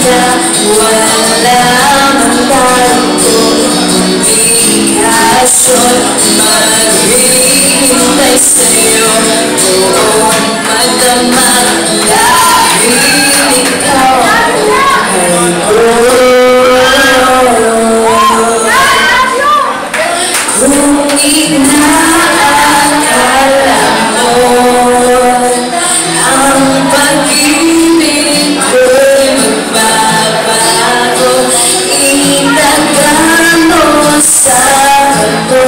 na wala mang tayo, komunikasyon, maghihintay sa'yo, buong madama dahil ikaw ay kung inaakala mo ang pag-ibig ko'y magbabago, itagal mo sa bato.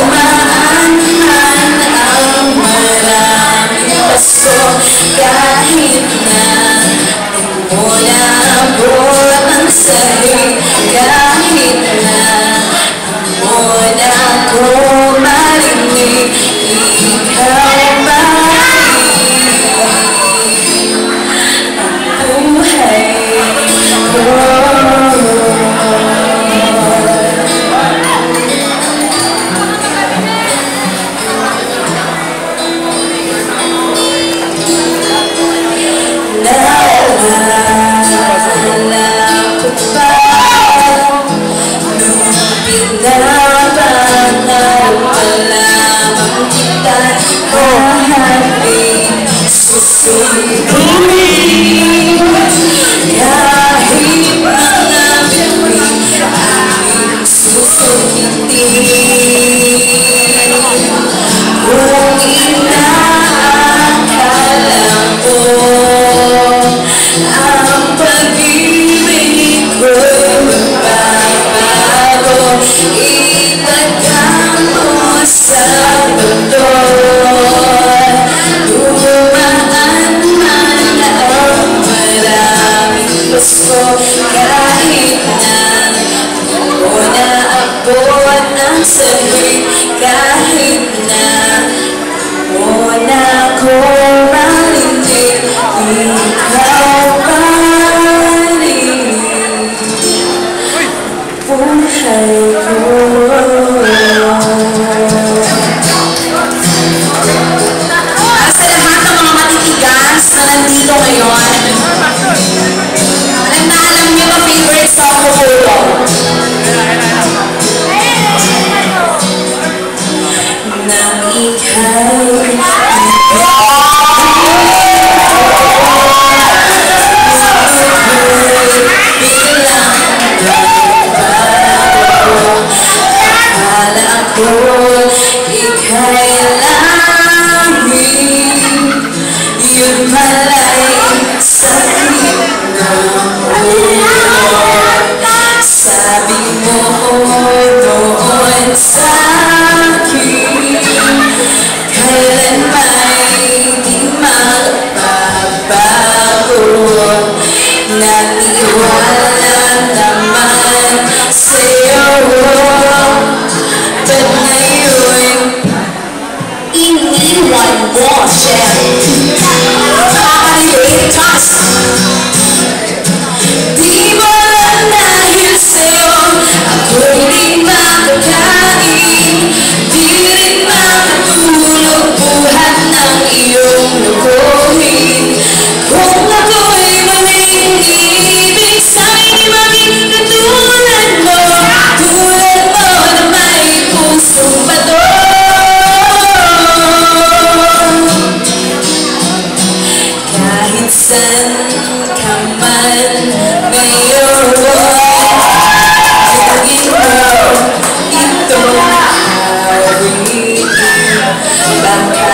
Dumaan man ang maraming paso, kahit na mula abot ang sahig, kahit na mula ko marinig, ikaw ba ang buhay ko? Kahit na muna ko marinig, ikaw pa rin buhay ko. Sa lahat ng mga matitigas na nandito ngayon, alam na alam niyo ba favorite song ko po?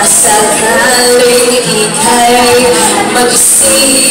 Sakaling ika'y mag-isip